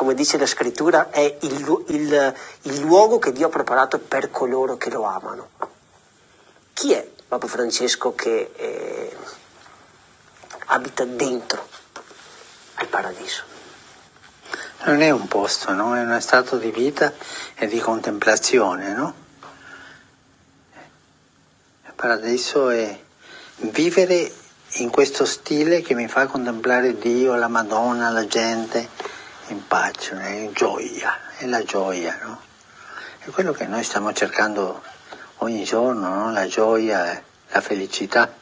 come dice la scrittura, è il luogo che Dio ha preparato per coloro che lo amano. Chi è Papa Francesco che abita dentro al paradiso? Non è un posto, no? È uno stato di vita e di contemplazione, no? Il paradiso è vivere in questo stile che mi fa contemplare Dio, la Madonna, la gente in pace, in gioia, è la gioia, no? È quello che noi stiamo cercando ogni giorno, no? La gioia, la felicità.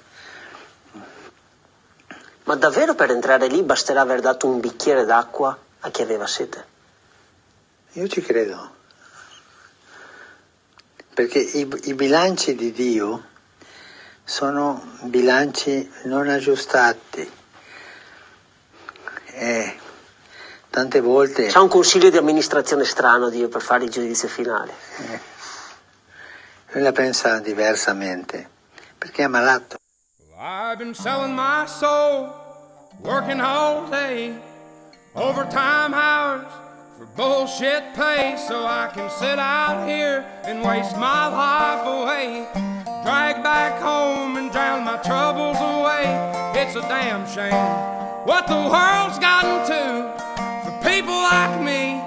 Ma davvero per entrare lì basterà aver dato un bicchiere d'acqua a chi aveva sete? Io ci credo, perché i bilanci di Dio sono bilanci non aggiustati e tante volte... C'ha un consiglio di amministrazione strano Dio per fare il giudizio finale. Lui la pensa diversamente, perché è malato. I've been selling my soul, working all day, overtime hours for bullshit pay, so I can sit out here and waste my life away, drag back home and drown my troubles away. It's a damn shame what the world's gotten to for people like me,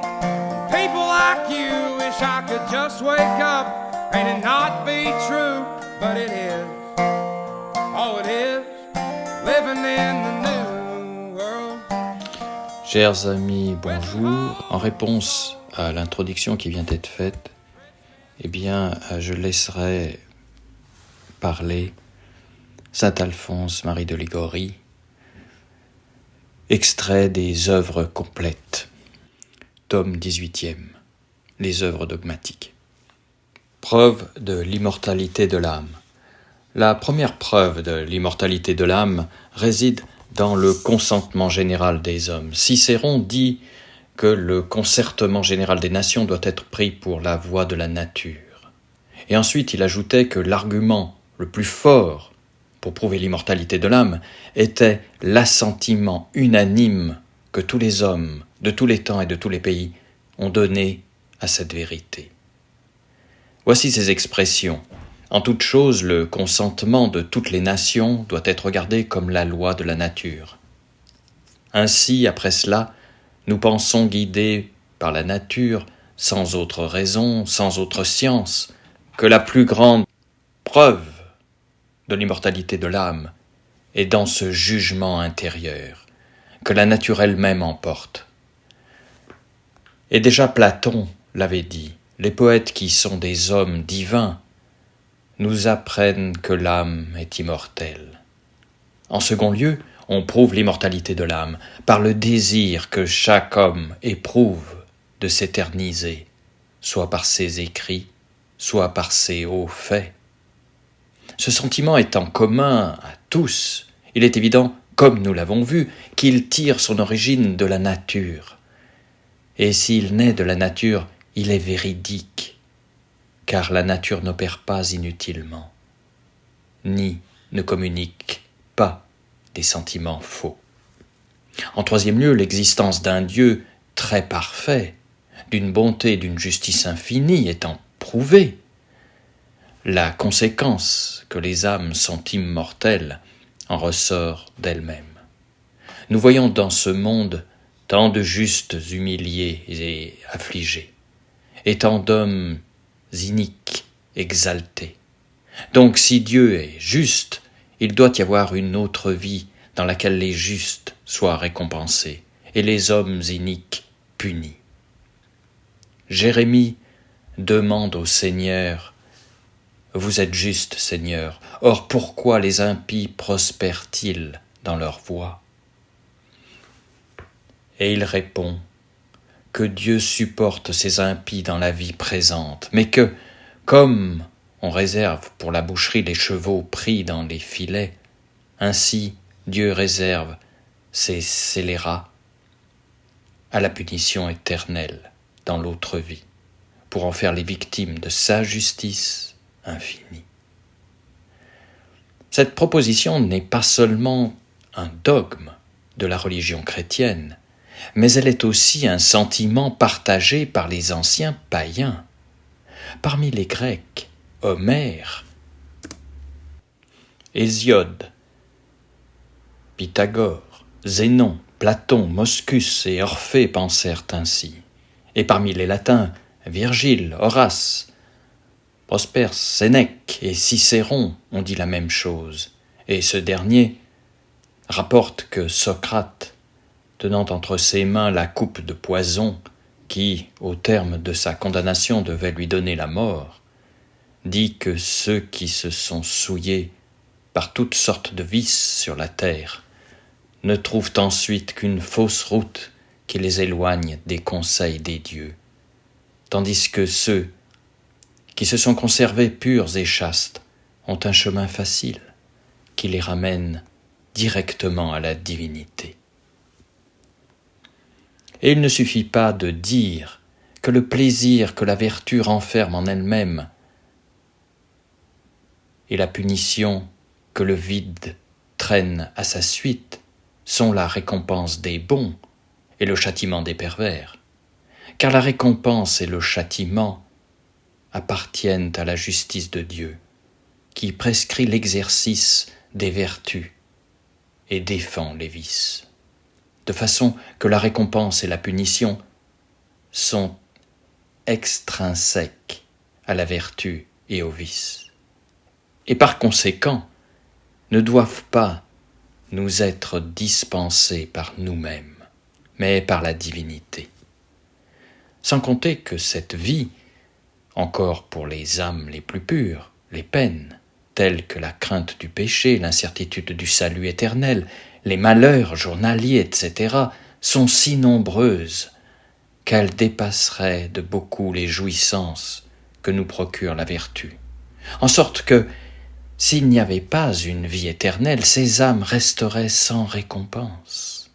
people like you. Wish I could just wake up and it not be true, but it is. Oh, it is living in the new world. Chers amis, bonjour. En réponse à l'introduction qui vient d'être faite, eh bien, je laisserai parler Saint Alphonse Marie de Ligorie, extrait des œuvres complètes, tome 18e, les œuvres dogmatiques. Preuve de l'immortalité de l'âme. La première preuve de l'immortalité de l'âme réside dans le consentement général des hommes. Cicéron dit que le concertement général des nations doit être pris pour la voie de la nature. Et ensuite, il ajoutait que l'argument le plus fort pour prouver l'immortalité de l'âme était l'assentiment unanime que tous les hommes, de tous les temps et de tous les pays, ont donné à cette vérité. Voici ces expressions. En toute chose, le consentement de toutes les nations doit être regardé comme la loi de la nature. Ainsi, après cela, nous pensons guidés par la nature, sans autre raison, sans autre science, que la plus grande preuve de l'immortalité de l'âme est dans ce jugement intérieur, que la nature elle-même emporte. Et déjà Platon l'avait dit, les poètes qui sont des hommes divins nous apprennent que l'âme est immortelle. En second lieu, on prouve l'immortalité de l'âme par le désir que chaque homme éprouve de s'éterniser, soit par ses écrits, soit par ses hauts faits. Ce sentiment étant commun à tous, il est évident, comme nous l'avons vu, qu'il tire son origine de la nature. Et s'il naît de la nature, il est véridique, car la nature n'opère pas inutilement, ni ne communique pas des sentiments faux. En troisième lieu, l'existence d'un Dieu très parfait, d'une bonté et d'une justice infinie étant prouvée, la conséquence que les âmes sont immortelles en ressort d'elle-même. Nous voyons dans ce monde tant de justes humiliés et affligés, et tant d'hommes iniques, exaltés. Donc si Dieu est juste, il doit y avoir une autre vie dans laquelle les justes soient récompensés et les hommes iniques punis. Jérémie demande au Seigneur « Vous êtes juste, Seigneur, or pourquoi les impies prospèrent-ils dans leur voie ?» Et il répond que Dieu supporte ces impies dans la vie présente, mais que, comme on réserve pour la boucherie les chevaux pris dans les filets, ainsi Dieu réserve ces scélérats à la punition éternelle dans l'autre vie, pour en faire les victimes de sa justice infinie. Cette proposition n'est pas seulement un dogme de la religion chrétienne, mais elle est aussi un sentiment partagé par les anciens païens. Parmi les Grecs, Homère, Hésiode, Pythagore, Zénon, Platon, Moschus et Orphée pensèrent ainsi. Et parmi les Latins, Virgile, Horace, Prosperse, Sénèque et Cicéron ont dit la même chose. Et ce dernier rapporte que Socrate, tenant entre ses mains la coupe de poison qui, au terme de sa condamnation, devait lui donner la mort, dit que ceux qui se sont souillés par toutes sortes de vices sur la terre ne trouvent ensuite qu'une fausse route qui les éloigne des conseils des dieux, tandis que ceux qui se sont conservés purs et chastes ont un chemin facile qui les ramène directement à la divinité. Et il ne suffit pas de dire que le plaisir que la vertu renferme en elle-même et la punition que le vide traîne à sa suite sont la récompense des bons et le châtiment des pervers, car la récompense et le châtiment appartiennent à la justice de Dieu, qui prescrit l'exercice des vertus et défend les vices, de façon que la récompense et la punition sont extrinsèques à la vertu et au vice, et par conséquent ne doivent pas nous être dispensés par nous-mêmes, mais par la divinité. Sans compter que cette vie, encore pour les âmes les plus pures, les peines, telles que la crainte du péché, l'incertitude du salut éternel, les malheurs journaliers, etc., sont si nombreuses qu'elles dépasseraient de beaucoup les jouissances que nous procure la vertu. En sorte que, s'il n'y avait pas une vie éternelle, ces âmes resteraient sans récompense.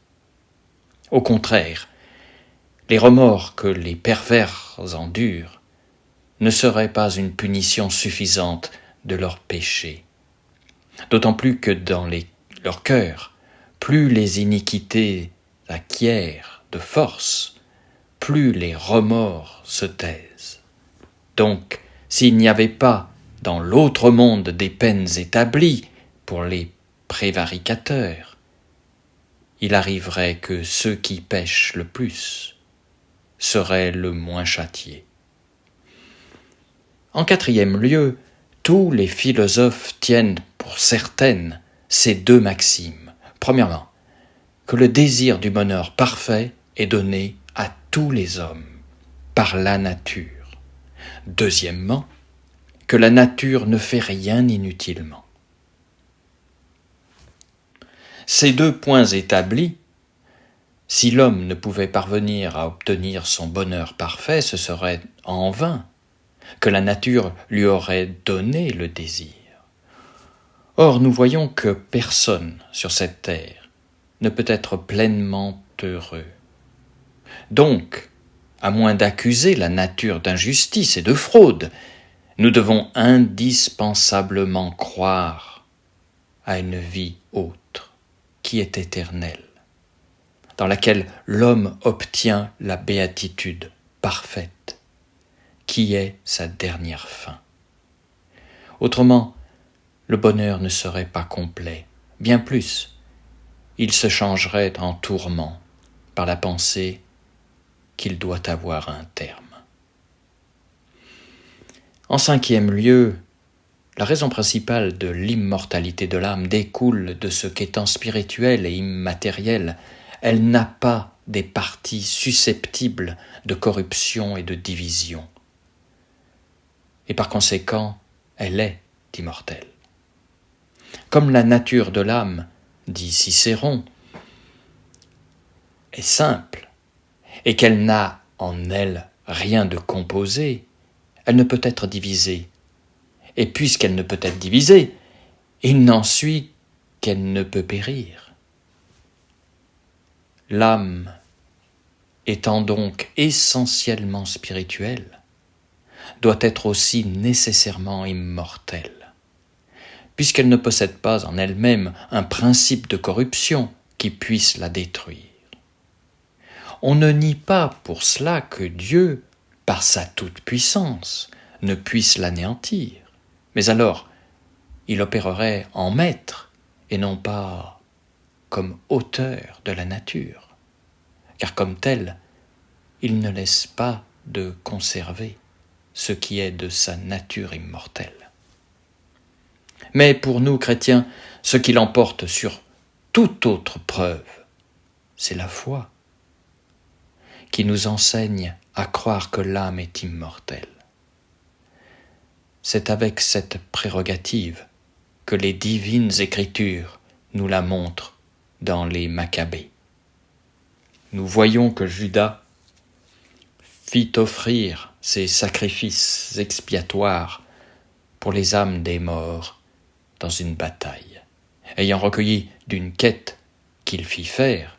Au contraire, les remords que les pervers endurent ne seraient pas une punition suffisante de leurs péchés. D'autant plus que dans leur cœur, plus les iniquités acquièrent de force, plus les remords se taisent. Donc, s'il n'y avait pas dans l'autre monde des peines établies pour les prévaricateurs, il arriverait que ceux qui pêchent le plus seraient le moins châtiés. En quatrième lieu, tous les philosophes tiennent pour certaines ces deux maximes. Premièrement, que le désir du bonheur parfait est donné à tous les hommes, par la nature. Deuxièmement, que la nature ne fait rien inutilement. Ces deux points établis, si l'homme ne pouvait parvenir à obtenir son bonheur parfait, ce serait en vain que la nature lui aurait donné le désir. Or, nous voyons que personne sur cette terre ne peut être pleinement heureux. Donc, à moins d'accuser la nature d'injustice et de fraude, nous devons indispensablement croire à une vie autre, qui est éternelle, dans laquelle l'homme obtient la béatitude parfaite, qui est sa dernière fin. Autrement, le bonheur ne serait pas complet, bien plus, il se changerait en tourment par la pensée qu'il doit avoir un terme. En cinquième lieu, la raison principale de l'immortalité de l'âme découle de ce qu'étant spirituelle et immatérielle, elle n'a pas des parties susceptibles de corruption et de division. Et par conséquent, elle est immortelle. Comme la nature de l'âme, dit Cicéron, est simple, et qu'elle n'a en elle rien de composé, elle ne peut être divisée. Et puisqu'elle ne peut être divisée, il n'en suit qu'elle ne peut périr. L'âme, étant donc essentiellement spirituelle, doit être aussi nécessairement immortelle, puisqu'elle ne possède pas en elle-même un principe de corruption qui puisse la détruire. on ne nie pas pour cela que Dieu, par sa toute-puissance, ne puisse l'anéantir. Mais alors, il opérerait en maître et non pas comme auteur de la nature, car comme tel, il ne laisse pas de conserver ce qui est de sa nature immortelle. Mais pour nous, chrétiens, ce qui l'emporte sur toute autre preuve, c'est la foi, qui nous enseigne à croire que l'âme est immortelle. C'est avec cette prérogative que les divines Écritures nous la montrent dans les Maccabées. Nous voyons que Judas fit offrir ses sacrifices expiatoires pour les âmes des morts dans une bataille. Ayant recueilli d'une quête qu'il fit faire,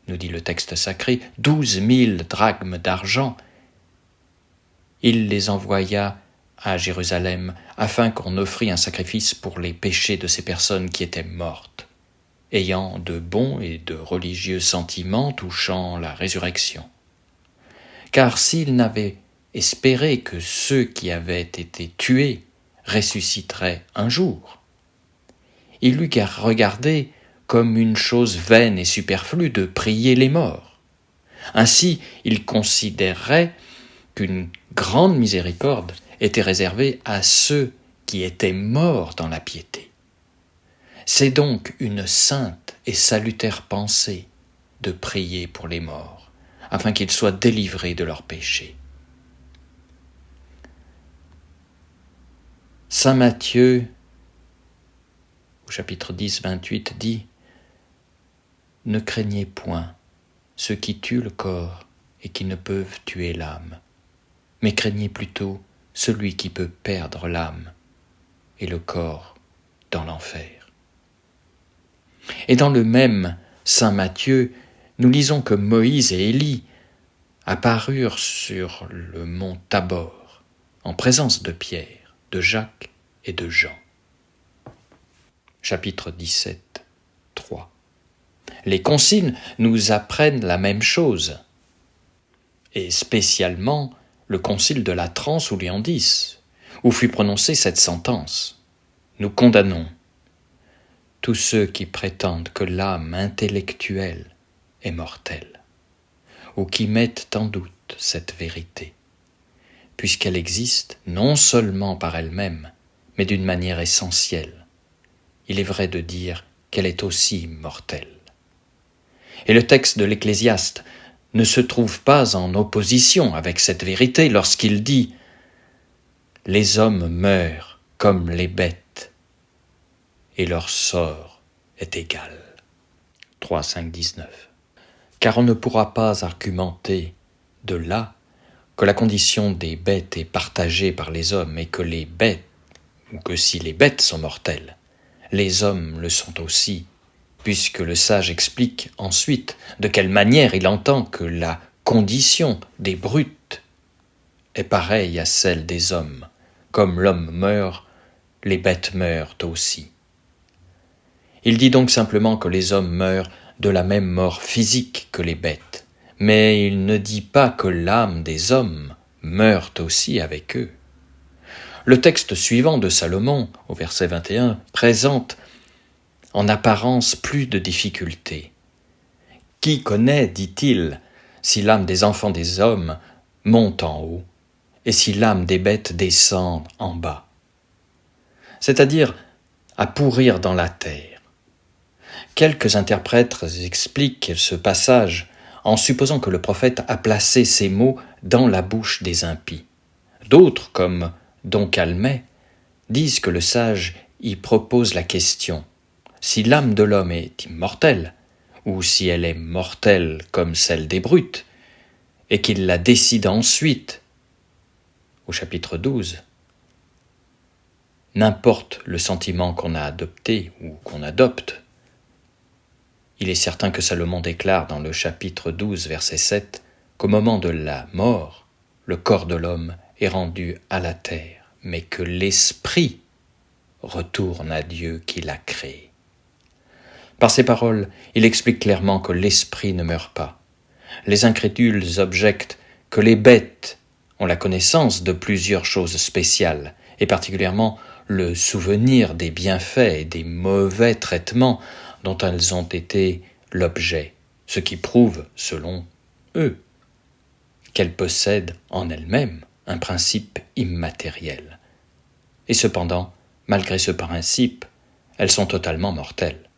nous dit le texte sacré, 12 000 drachmes d'argent, il les envoya à Jérusalem afin qu'on offrît un sacrifice pour les péchés de ces personnes qui étaient mortes, ayant de bons et de religieux sentiments touchant la résurrection. Car s'il n'avait espéré que ceux qui avaient été tués ressusciteraient un jour, il eût regardé comme une chose vaine et superflue de prier les morts. Ainsi, il considérerait qu'une grande miséricorde était réservée à ceux qui étaient morts dans la piété. C'est donc une sainte et salutaire pensée de prier pour les morts, afin qu'ils soient délivrés de leurs péchés. Saint Matthieu, au chapitre 10, 28, dit « Ne craignez point ceux qui tuent le corps et qui ne peuvent tuer l'âme, mais craignez plutôt celui qui peut perdre l'âme et le corps dans l'enfer. » Et dans le même Saint Matthieu, nous lisons que Moïse et Élie apparurent sur le mont Tabor, en présence de Pierre, de Jacques et de Jean. Chapitre 17, 3. Les conciles nous apprennent la même chose, et spécialement le concile de la Trance ou Léon X, où fut prononcée cette sentence. Nous condamnons tous ceux qui prétendent que l'âme intellectuelle est mortelle, ou qui mettent en doute cette vérité, puisqu'elle existe non seulement par elle-même, mais d'une manière essentielle. Il est vrai de dire qu'elle est aussi immortelle. Et le texte de l'Ecclésiaste ne se trouve pas en opposition avec cette vérité lorsqu'il dit « Les hommes meurent comme les bêtes, et leur sort est égal. » 3, 5, 19. Car on ne pourra pas argumenter de là que la condition des bêtes est partagée par les hommes et que les bêtes, ou que si les bêtes sont mortelles, les hommes le sont aussi, puisque le sage explique ensuite de quelle manière il entend que la condition des brutes est pareille à celle des hommes. Comme l'homme meurt, les bêtes meurent aussi. Il dit donc simplement que les hommes meurent de la même mort physique que les bêtes, mais il ne dit pas que l'âme des hommes meurt aussi avec eux. Le texte suivant de Salomon, au verset 21, présente en apparence plus de difficultés. Qui connaît, dit-il, si l'âme des enfants des hommes monte en haut et si l'âme des bêtes descend en bas, c'est-à-dire à pourrir dans la terre. Quelques interprètes expliquent ce passage en supposant que le prophète a placé ces mots dans la bouche des impies. D'autres, comme Don Calmet, disent que le sage y propose la question si l'âme de l'homme est immortelle, ou si elle est mortelle comme celle des brutes, et qu'il la décide ensuite, au chapitre 12, n'importe le sentiment qu'on a adopté ou qu'on adopte, il est certain que Salomon déclare dans le chapitre 12, verset 7, qu'au moment de la mort, le corps de l'homme est rendu à la terre, mais que l'esprit retourne à Dieu qui l'a créé. Par ces paroles, il explique clairement que l'esprit ne meurt pas, Les incrédules objectent que les bêtes ont la connaissance de plusieurs choses spéciales, et particulièrement le souvenir des bienfaits et des mauvais traitements dont elles ont été l'objet, ce qui prouve, selon eux, qu'elles possèdent en elles-mêmes un principe immatériel. Et cependant, malgré ce principe, elles sont totalement mortelles.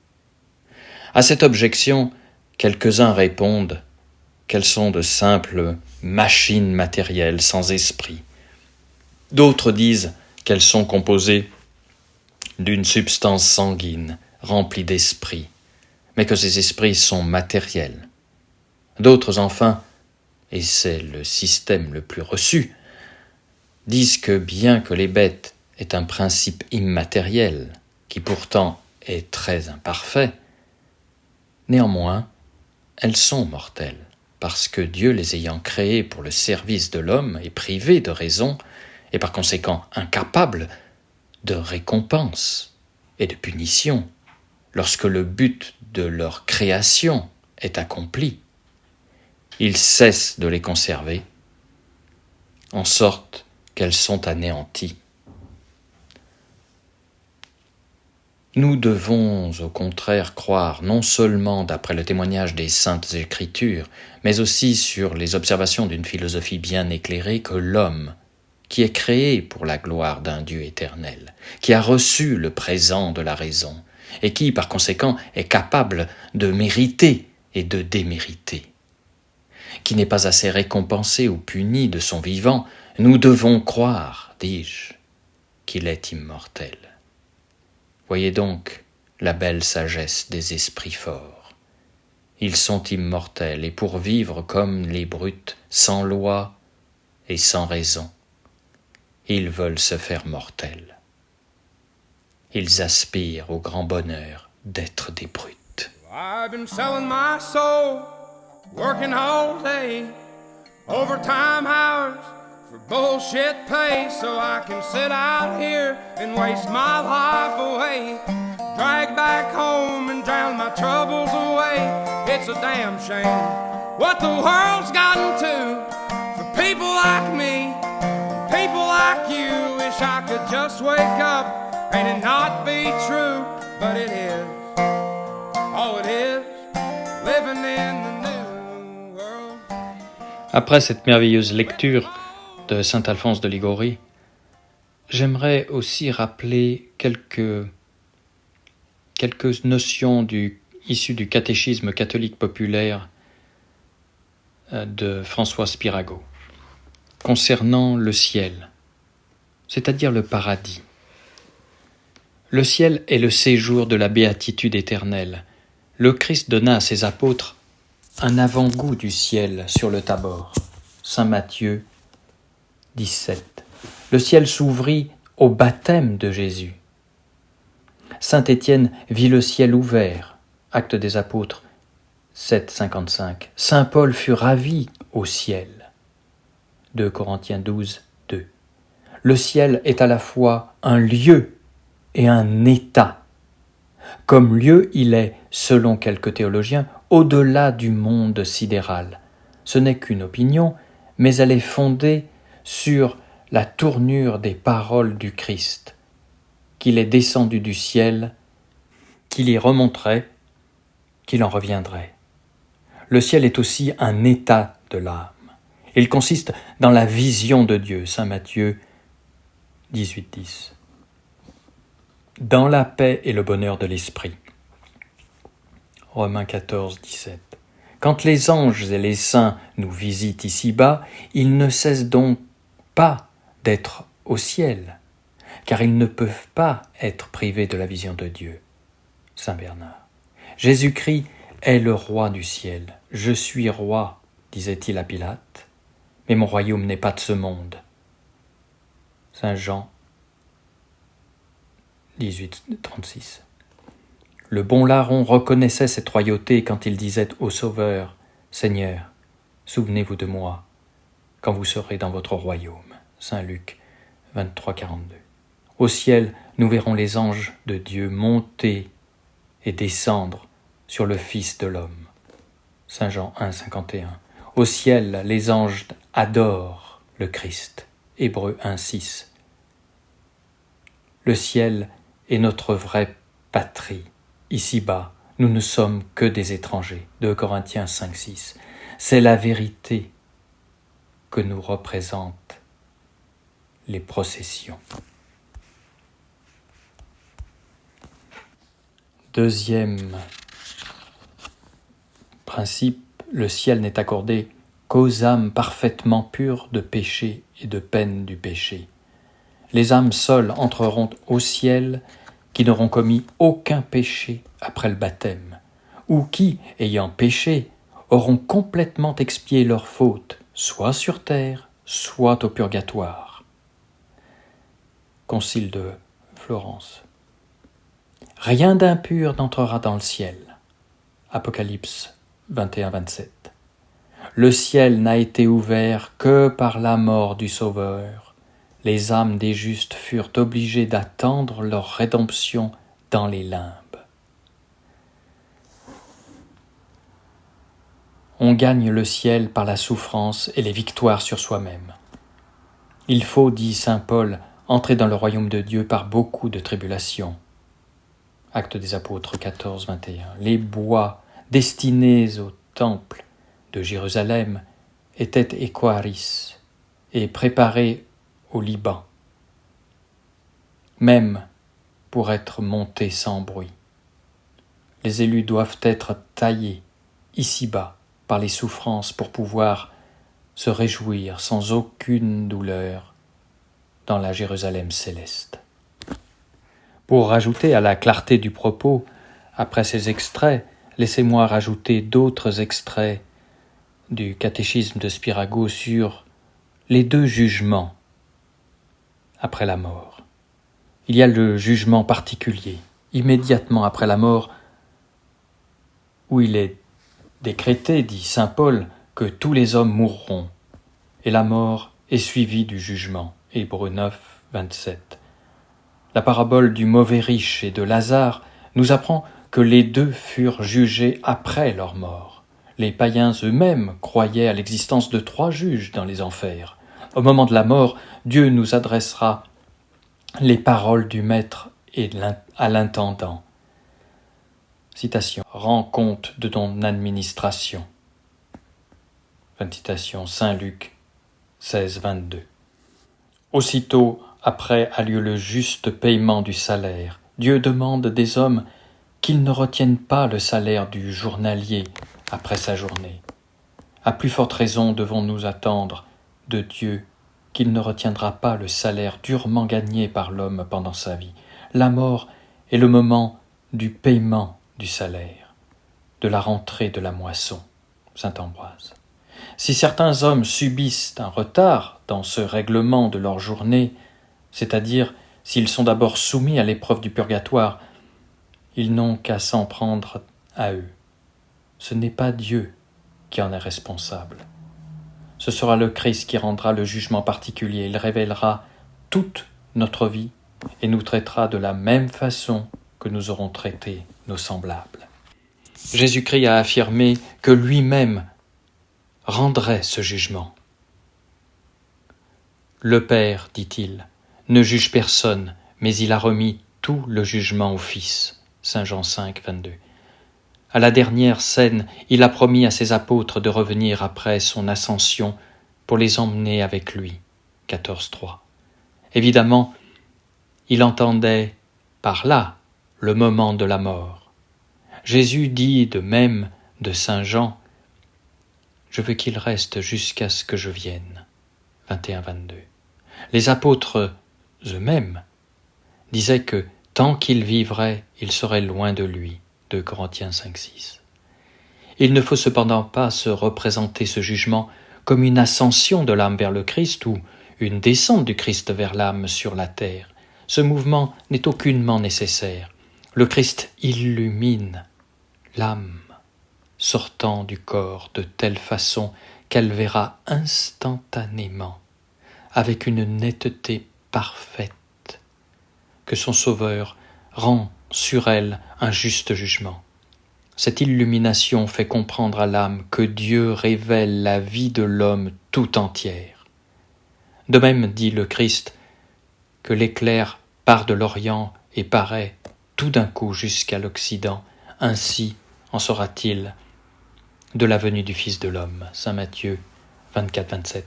À cette objection, quelques-uns répondent qu'elles sont de simples machines matérielles sans esprit. D'autres disent qu'elles sont composées d'une substance sanguine remplie d'esprit, mais que ces esprits sont matériels. D'autres, enfin, et c'est le système le plus reçu, disent que bien que les bêtes aient un principe immatériel, qui pourtant est très imparfait, néanmoins, elles sont mortelles, parce que Dieu, les ayant créées pour le service de l'homme, est privé de raison, et par conséquent incapable de récompense et de punition, lorsque le but de leur création est accompli. Il cesse de les conserver, en sorte qu'elles sont anéanties. Nous devons au contraire croire non seulement d'après le témoignage des Saintes Écritures, mais aussi sur les observations d'une philosophie bien éclairée que l'homme, qui est créé pour la gloire d'un Dieu éternel, qui a reçu le présent de la raison, et qui, par conséquent, est capable de mériter et de démériter, qui n'est pas assez récompensé ou puni de son vivant, nous devons croire, dis-je, qu'il est immortel. Voyez donc la belle sagesse des esprits forts. Ils sont immortels et pour vivre comme les brutes, sans loi et sans raison, ils veulent se faire mortels. Ils aspirent au grand bonheur d'être des brutes. I've been selling my soul, working all day, overtime hours for bullshit pay, so I can sit out here and waste my life away, drag back home and drown my troubles away. It's a damn shame what the world's gotten to for people like me, people like you. Wish I could just wake up and it not be true, but it is. Oh, it is living in the new world. Après cette merveilleuse lecture de saint Alphonse de Liguori, j'aimerais aussi rappeler quelques notions issues du catéchisme catholique populaire de François Spirago, concernant le ciel, c'est-à-dire le paradis. Le ciel est le séjour de la béatitude éternelle. Le Christ donna à ses apôtres un avant-goût du ciel sur le Tabor. Saint Matthieu 17. Le ciel s'ouvrit au baptême de Jésus. Saint Étienne vit le ciel ouvert. Actes des Apôtres 7, 55. Saint Paul fut ravi au ciel. 2 Corinthiens 12, 2. Le ciel est à la fois un lieu et un état. Comme lieu, il est, selon quelques théologiens, au-delà du monde sidéral. Ce n'est qu'une opinion, mais elle est fondée sur la tournure des paroles du Christ, qu'il est descendu du ciel, qu'il y remonterait, qu'il en reviendrait. Le ciel est aussi un état de l'âme. Il consiste dans la vision de Dieu, saint Matthieu 18, 10. Dans la paix et le bonheur de l'esprit. Romains 14, 17. Quand les anges et les saints nous visitent ici-bas, ils ne cessent donc pas d'être au ciel, car ils ne peuvent pas être privés de la vision de Dieu. Saint Bernard. Jésus-Christ est le roi du ciel. Je suis roi, disait-il à Pilate, mais mon royaume n'est pas de ce monde. Saint Jean 18, 36. Le bon larron reconnaissait cette royauté quand il disait au Sauveur, « Seigneur, souvenez-vous de moi quand vous serez dans votre royaume. » Saint Luc 23, 42. Au ciel, nous verrons les anges de Dieu monter et descendre sur le Fils de l'homme. Saint Jean 1, 51. Au ciel, les anges adorent le Christ. Hébreux 1, 6. Le ciel est notre vraie patrie. Ici-bas, nous ne sommes que des étrangers. 2 Corinthiens 5, 6. C'est la vérité que nous représentent les processions. Deuxième principe, le ciel n'est accordé qu'aux âmes parfaitement pures de péché et de peine du péché. Les âmes seules entreront au ciel qui n'auront commis aucun péché après le baptême, ou qui, ayant péché, auront complètement expié leurs fautes, soit sur terre, soit au purgatoire. Concile de Florence. Rien d'impur n'entrera dans le ciel. Apocalypse 21-27. Le ciel n'a été ouvert que par la mort du Sauveur. Les âmes des justes furent obligées d'attendre leur rédemption dans les limbes. On gagne le ciel par la souffrance et les victoires sur soi-même. Il faut, dit saint Paul, entrer dans le royaume de Dieu par beaucoup de tribulations. Actes des Apôtres 14, 21. Les bois destinés au temple de Jérusalem étaient équaris et préparés au Liban, même pour être montés sans bruit. Les élus doivent être taillés ici-bas par les souffrances pour pouvoir se réjouir sans aucune douleur dans la Jérusalem céleste. Pour rajouter à la clarté du propos, après ces extraits, laissez-moi rajouter d'autres extraits du catéchisme de Spirago sur les deux jugements après la mort. Il y a le jugement particulier, immédiatement après la mort, où il est décrété, dit saint Paul, que tous les hommes mourront, et la mort est suivie du jugement. Hébreux 9, 27. La parabole du mauvais riche et de Lazare nous apprend que les deux furent jugés après leur mort. Les païens eux-mêmes croyaient à l'existence de 3 juges dans les enfers. Au moment de la mort, Dieu nous adressera les paroles du maître et à l'intendant. Citation. Rends compte de ton administration. Fin de citation. Saint Luc 16, 22. Aussitôt après a lieu le juste paiement du salaire. Dieu demande des hommes qu'ils ne retiennent pas le salaire du journalier après sa journée. À plus forte raison devons-nous attendre de Dieu qu'il ne retiendra pas le salaire durement gagné par l'homme pendant sa vie. La mort est le moment du paiement du salaire, de la rentrée de la moisson. Saint Ambroise. Si certains hommes subissent un retard dans ce règlement de leur journée, c'est-à-dire s'ils sont d'abord soumis à l'épreuve du purgatoire, ils n'ont qu'à s'en prendre à eux. Ce n'est pas Dieu qui en est responsable. Ce sera le Christ qui rendra le jugement particulier. Il révélera toute notre vie et nous traitera de la même façon que nous aurons traité nos semblables. Jésus-Christ a affirmé que lui-même rendrait ce jugement. Le Père, dit-il, ne juge personne, mais il a remis tout le jugement au Fils. Saint Jean 5, 22. À la dernière scène, il a promis à ses apôtres de revenir après son ascension pour les emmener avec lui. 14, 3. Évidemment, il entendait par là le moment de la mort. Jésus dit de même de Saint Jean, « Je veux qu'il reste jusqu'à ce que je vienne. » 21, 22. Les apôtres eux-mêmes disaient que tant qu'il vivrait, il serait loin de lui. 2 Corinthiens 5, 6. Il ne faut cependant pas se représenter ce jugement comme une ascension de l'âme vers le Christ ou une descente du Christ vers l'âme sur la terre. Ce mouvement n'est aucunement nécessaire. Le Christ illumine l'âme sortant du corps de telle façon qu'elle verra instantanément, avec une netteté parfaite, que son Sauveur rend sur elle un juste jugement. Cette illumination fait comprendre à l'âme que Dieu révèle la vie de l'homme tout entière. De même, dit le Christ, que l'éclair part de l'Orient et paraît tout d'un coup jusqu'à l'Occident, ainsi en sera-t-il de la venue du Fils de l'homme. Saint Matthieu 24-27.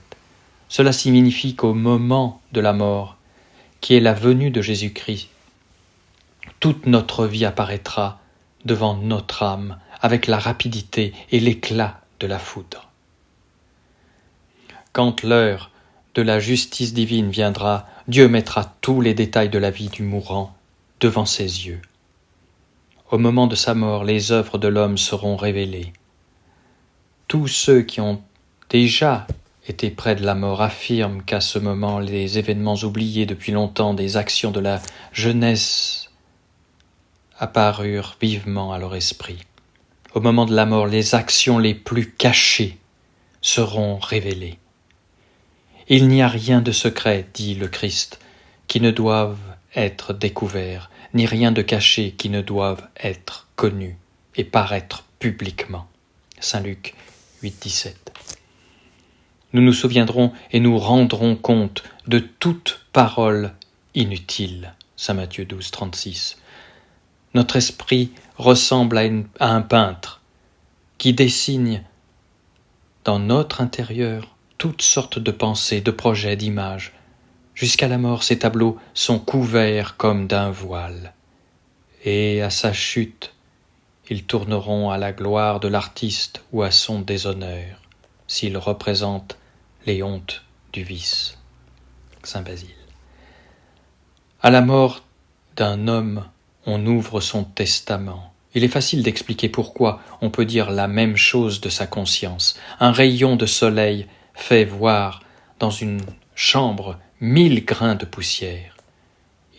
Cela signifie qu'au moment de la mort, qui est la venue de Jésus-Christ, toute notre vie apparaîtra devant notre âme avec la rapidité et l'éclat de la foudre. Quand l'heure de la justice divine viendra, Dieu mettra tous les détails de la vie du mourant devant ses yeux. Au moment de sa mort, les œuvres de l'homme seront révélées. Tous ceux qui ont déjà été près de la mort affirment qu'à ce moment, les événements oubliés depuis longtemps des actions de la jeunesse apparurent vivement à leur esprit. Au moment de la mort, les actions les plus cachées seront révélées. Il n'y a rien de secret, dit le Christ, qui ne doive être découvert, ni rien de caché qui ne doive être connu et paraître publiquement. Saint Luc 8,17. Nous nous souviendrons et nous rendrons compte de toute parole inutile. Saint Matthieu 12,36. Notre esprit ressemble à un peintre qui dessine dans notre intérieur toutes sortes de pensées, de projets, d'images. Jusqu'à la mort, ces tableaux sont couverts comme d'un voile. Et à sa chute, ils tourneront à la gloire de l'artiste ou à son déshonneur, s'ils représentent les hontes du vice. Saint Basile. À la mort d'un homme, on ouvre son testament. Il est facile d'expliquer pourquoi on peut dire la même chose de sa conscience. Un rayon de soleil fait voir dans une chambre 1000 grains de poussière.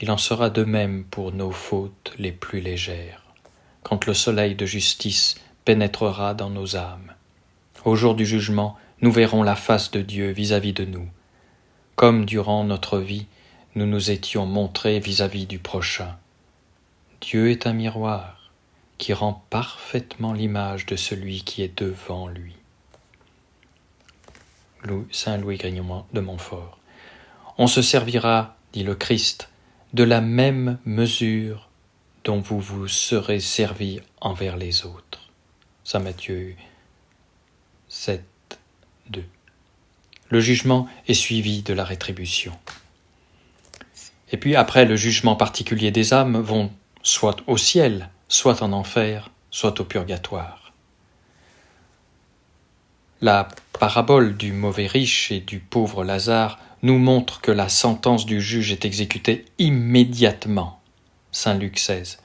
Il en sera de même pour nos fautes les plus légères, quand le soleil de justice pénétrera dans nos âmes. Au jour du jugement, nous verrons la face de Dieu vis-à-vis de nous, comme durant notre vie, nous nous étions montrés vis-à-vis du prochain. Dieu est un miroir qui rend parfaitement l'image de celui qui est devant lui. Saint Louis Grignon de Montfort. On se servira, dit le Christ, de la même mesure dont vous vous serez servis envers les autres. Saint Matthieu 7, 2. Le jugement est suivi de la rétribution. Et puis après le jugement particulier des âmes vont soit au ciel, soit en enfer, soit au purgatoire. La parabole du mauvais riche et du pauvre Lazare nous montre que la sentence du juge est exécutée immédiatement. Saint Luc 16.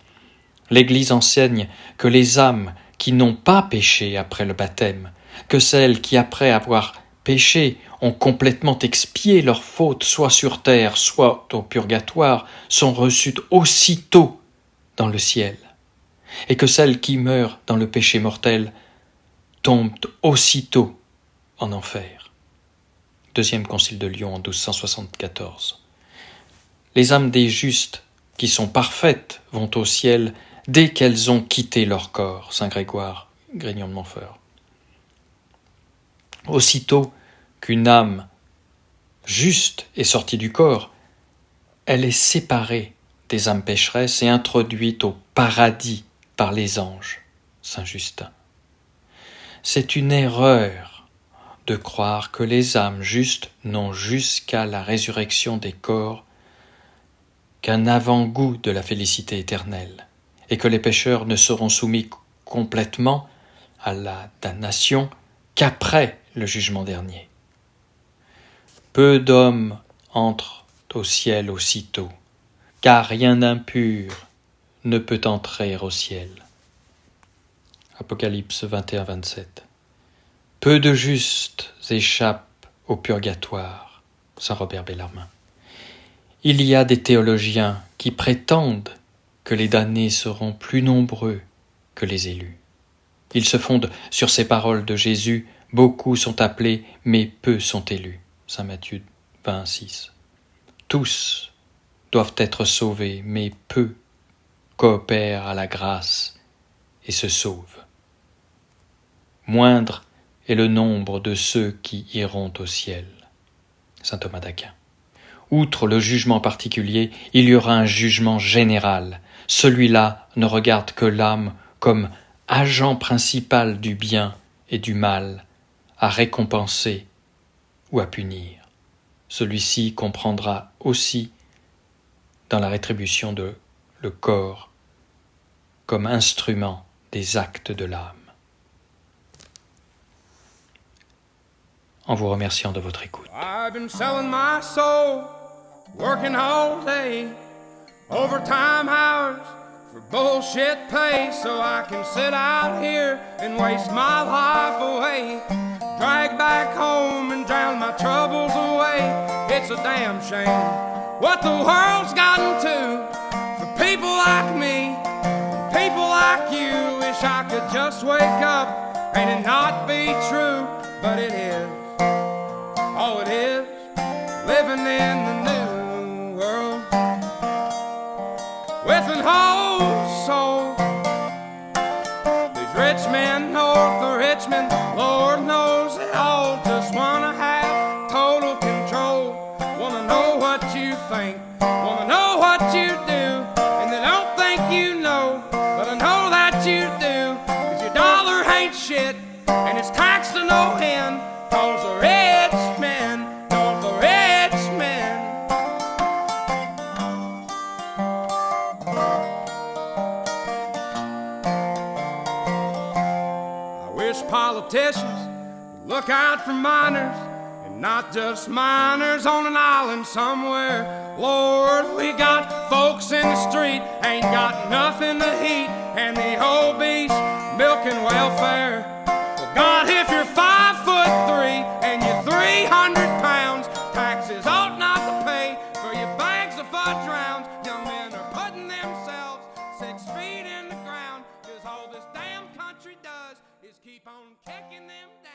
L'Église enseigne que les âmes qui n'ont pas péché après le baptême, que celles qui après avoir péché ont complètement expié leurs fautes soit sur terre, soit au purgatoire, sont reçues aussitôt dans le ciel, et que celles qui meurent dans le péché mortel tombent aussitôt en enfer. Deuxième concile de Lyon en 1274. Les âmes des justes, qui sont parfaites, vont au ciel dès qu'elles ont quitté leur corps. Saint Grégoire, Grignon de Montfort. Aussitôt qu'une âme juste est sortie du corps, elle est séparée des âmes pécheresses et introduite au paradis par les anges. Saint Justin. C'est une erreur de croire que les âmes justes n'ont jusqu'à la résurrection des corps qu'un avant-goût de la félicité éternelle, et que les pécheurs ne seront soumis complètement à la damnation qu'après le jugement dernier. Peu d'hommes entrent au ciel aussitôt, car rien d'impur ne peut entrer au ciel. Apocalypse 21-27. Peu de justes échappent au purgatoire. Saint Robert Bellarmine. Il y a des théologiens qui prétendent que les damnés seront plus nombreux que les élus. Ils se fondent sur ces paroles de Jésus, beaucoup sont appelés, mais peu sont élus. Saint Matthieu 26. Tous doivent être sauvés, mais peu coopèrent à la grâce et se sauvent. Moindre est le nombre de ceux qui iront au ciel. Saint Thomas d'Aquin. Outre le jugement particulier, il y aura un jugement général. Celui-là ne regarde que l'âme comme agent principal du bien et du mal, à récompenser ou à punir. Celui-ci comprendra aussi dans la rétribution le corps comme instrument des actes de l'âme. En vous remerciant de votre écoute. I've been selling my soul, working all day, overtime hours for bullshit pay, so I can sit out here and waste my life away, drag back home and drown my troubles away. It's a damn shame what the world's gotten to for people like me, people like you. Wish I could just wake up and it not be true, but it is. All it is, living in the new world with an whole soul. These rich men north of Richmond, Lord knows they all just wanna have total control. Wanna know what you think, wanna know what you do, and they don't think you know, but I know that you do, 'cause your dollar ain't shit, and it's taxed to no end, 'cause the rich men, north of Richmond. I wish politicians would look out for miners, and not just miners on an island somewhere. Lord, we got folks in the street, ain't got nothing to eat, and the obese milking welfare. Well, God, if you're 5'3" and you're 300 pounds, taxes ought not to pay for your bags of fudge rounds. Young men are putting themselves 6 feet in the ground, 'cause all this damn country does is keep on kicking them down.